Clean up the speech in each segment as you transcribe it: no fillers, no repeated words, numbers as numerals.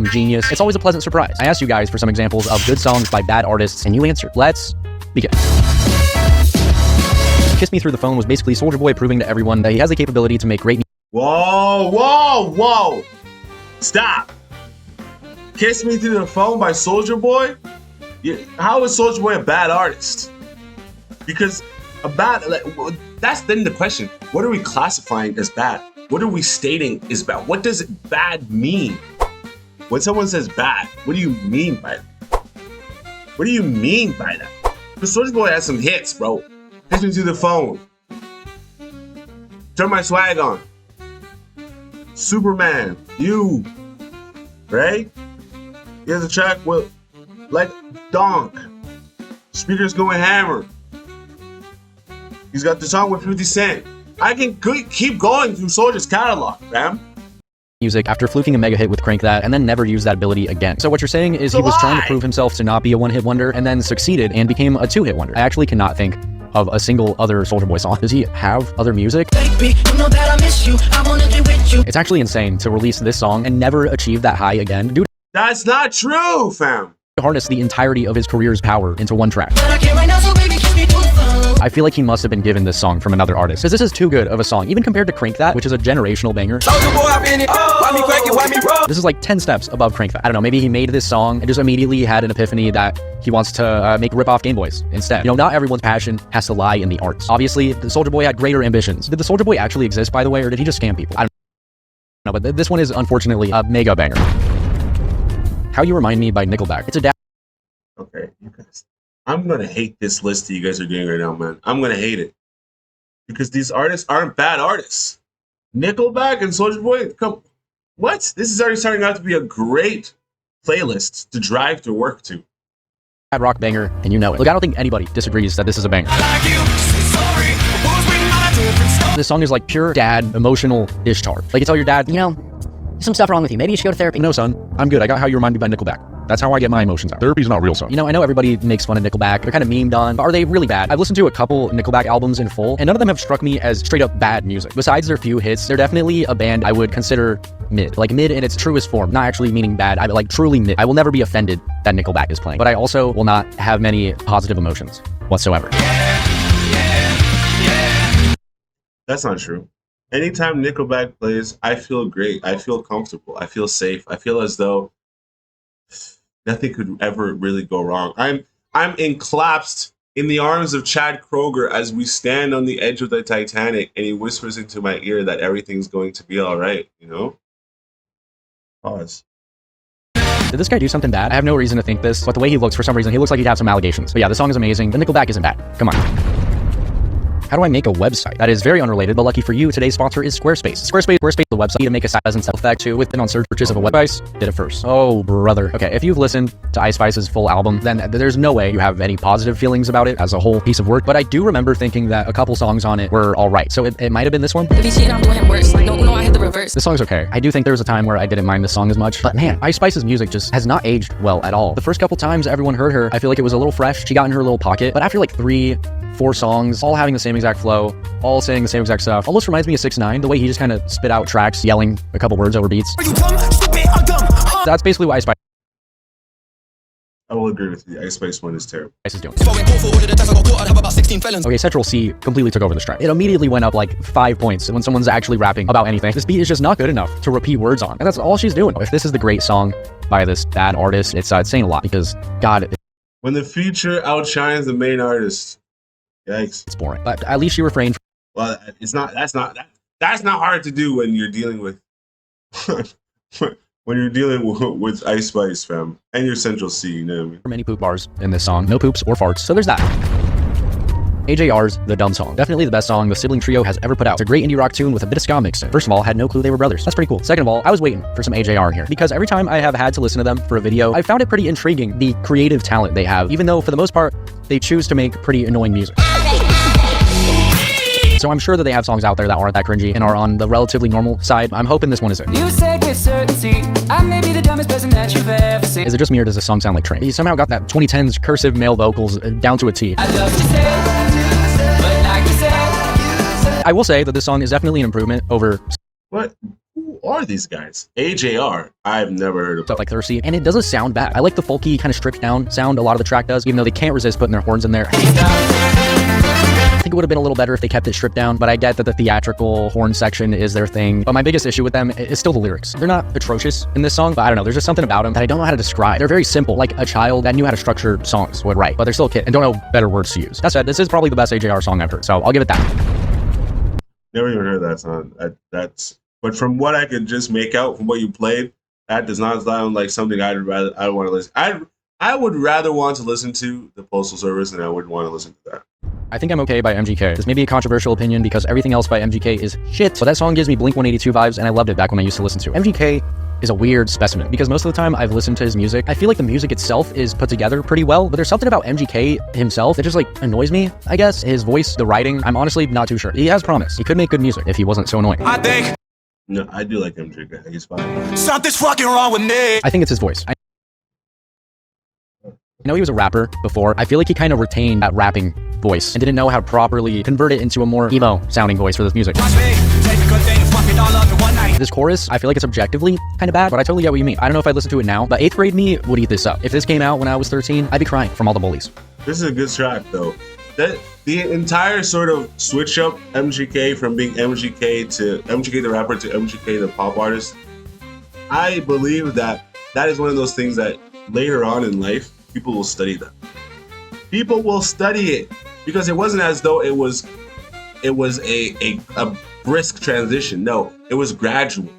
some genius. It's always a pleasant surprise. I asked you guys for some examples of good songs by bad artists, and you answered. Let's begin. Kiss Me Through the Phone was basically Soulja Boy proving to everyone that he has the capability to make great music. Whoa! Stop! Kiss Me Through the Phone by Soulja Boy? How is Soulja Boy a bad artist? Because that's then the question. What are we classifying as bad? What are we stating is bad? What does bad mean? When someone says bad, what do you mean by that? What do you mean by that? Because Soulja Boy has some hits, bro. Kiss Me Through the Phone. Turn My Swag On. Superman. You. Right? He has a track with like Donk. Speakers Going Hammer. He's got the song with 50 Cent. I can keep going through Soulja's catalog, fam. Music after fluking a mega hit with Crank That and then never used that ability again. So what you're saying is he was trying to prove himself to not be a one-hit wonder and then succeeded and became a two-hit wonder. I actually cannot think of a single other Soulja Boy song. Does he have other music? Baby, you know that I miss you. I wanna get with you. It's actually insane to release this song and never achieve that high again. Dude, that's not true, fam. Harnessed the entirety of his career's power into one track. But I can't right now, so baby, kiss me through the phone. I feel like he must have been given this song from another artist, because this is too good of a song, even compared to Crank That, which is a generational banger. Soulja Boy, I'm in it. Why me crack it? Why me roll? This is like 10 steps above Crank That. I don't know, maybe he made this song and just immediately had an epiphany that he wants to make rip-off Game Boys instead. You know, not everyone's passion has to lie in the arts. Obviously, the Soulja Boy had greater ambitions. Did the Soulja Boy actually exist, by the way, or did he just scam people? I don't know, but this one is unfortunately a mega banger. How You Remind Me by Nickelback. It's a Okay, you guys. I'm gonna hate this list that you guys are doing right now, man. I'm gonna hate it. Because these artists aren't bad artists. Nickelback and Soulja Boy, come. What? This is already starting out to be a great playlist to drive to work to. bad rock banger, and you know it. Look, I don't think anybody disagrees that this is a banger. This song is like pure dad emotional ishtar. Like you tell your dad, you know, there's some stuff wrong with you. Maybe you should go to therapy. No, son, I'm good. I got How You Remind Me by Nickelback. That's how I get my emotions out. Therapy's not real, son. You know, I know everybody makes fun of Nickelback. They're kind of memed on, but are they really bad? I've listened to a couple Nickelback albums in full, and none of them have struck me as straight up bad music. Besides their few hits, they're definitely a band I would consider mid. Like mid in its truest form, not actually meaning bad. I like truly mid. I will never be offended that Nickelback is playing, but I also will not have many positive emotions whatsoever. That's not true. Anytime Nickelback plays, I feel great. I feel comfortable. I feel safe. I feel as though nothing could ever really go wrong. I'm enclapsed in the arms of Chad Kroeger as we stand on the edge of the Titanic, and he whispers into my ear that everything's going to be all right, you know? Pause. Did this guy do something bad? I have no reason to think this, but the way he looks, for some reason, he looks like he'd have some allegations. But yeah, the song is amazing. The Nickelback isn't bad. Come on. How do I make a website? That is very unrelated, but lucky for you, today's sponsor is Squarespace. Squarespace, the website to make a site doesn't sell that too. Within on searches of a website, did it first. Oh, brother. Okay, if you've listened to Ice Spice's full album, then there's no way you have any positive feelings about it as a whole piece of work. But I do remember thinking that a couple songs on it were all right. So it might have been this one. If you cheat, I'm doing him worse. Like, no, I hit the reverse. This song's okay. I do think there was a time where I didn't mind this song as much, but man, Ice Spice's music just has not aged well at all. The first couple times everyone heard her, I feel like it was a little fresh. She got in her little pocket, but after like 3-4 songs, all having the same exact flow, all saying the same exact stuff, almost reminds me of 6ix9ine, the way he just kind of spit out tracks, yelling a couple words over beats. That's basically what Ice Spice I will agree with you. Ice Spice one is terrible. is doing. Okay, Central C completely took over the track. It immediately went up like 5 points when someone's actually rapping about anything. This beat is just not good enough to repeat words on, and that's all she's doing. If this is the great song by this bad artist, it's saying a lot, because God, When the feature outshines the main artist, yikes. it's boring. But at least she refrained. Well, it's not. That's not hard to do when you're dealing with when you're dealing with Ice Spice, fam, and your Central C. You know what I mean? From many poop bars in this song. No poops or farts. So there's that. AJR's The Dumb Song. Definitely the best song the sibling trio has ever put out. It's a great indie rock tune with a bit of ska mixed in. First of all, had no clue they were brothers. That's pretty cool. Second of all, I was waiting for some AJR here, because every time I have had to listen to them for a video, I found it pretty intriguing, the creative talent they have, even though for the most part, they choose to make pretty annoying music. So I'm sure that they have songs out there that aren't that cringy and are on the relatively normal side. I'm hoping this one is it. You said with certainty, I may be the dumbest person that you've ever seen. Is it just me, or does this song sound like Train? He somehow got that 2010s cursive male vocals down to a T. I love to say, but like you said, I will say that this song is definitely an improvement over... What? Who are these guys? AJR. I've never heard of stuff like Thirsty, and it doesn't sound bad. I like the folky kind of stripped down sound a lot of the track does, even though they can't resist putting their horns in there. I think it would have been a little better if they kept it stripped down, but I get that the theatrical horn section is their thing. But my biggest issue with them is still the lyrics. They're not atrocious in this song, but I don't know, there's just something about them that I don't know how to describe. They're very simple, like a child that knew how to structure songs would write, but they're still a kid and don't know better words to use. That said, this is probably the best AJR song I've heard, so I'll give it that. Never even heard that song. But from what I could just make out from what you played, that does not sound like something I want to listen. I would rather want to listen to the Postal Service than I would want to listen to that. I think I'm okay by MGK. This may be a controversial opinion because everything else by MGK is shit, but that song gives me Blink-182 vibes, and I loved it back when I used to listen to it. MGK is a weird specimen because most of the time I've listened to his music, I feel like the music itself is put together pretty well, but there's something about MGK himself that just like annoys me, I guess. His voice, the writing, I'm honestly not too sure. He has promise. He could make good music if he wasn't so annoying. No, I do like MGK. He's fine. Something's fucking wrong with me. I think it's his voice. I know he was a rapper before. I feel like he kind of retained that rapping voice and didn't know how to properly convert it into a more emo sounding voice for this music. This chorus, I feel like it's objectively kind of bad, but I totally get what you mean. I don't know if I'd listen to it now, but 8th grade me would eat this up. If this came out when I was 13, I'd be crying from all the bullies. This is a good track though. The entire sort of switch up MGK from being MGK the rapper to MGK the pop artist, I believe that is one of those things that later on in life, people will study that. People will study it because it wasn't as though it was a brisk transition. No, it was gradual.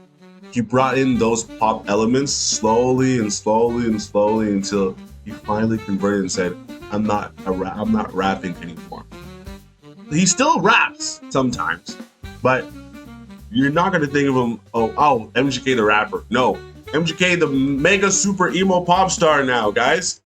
He brought in those pop elements slowly and slowly and slowly until he finally converted and said, I'm not rapping anymore. He still raps sometimes, but you're not going to think of him, oh, MGK the rapper. No, MGK the mega super emo pop star now, guys.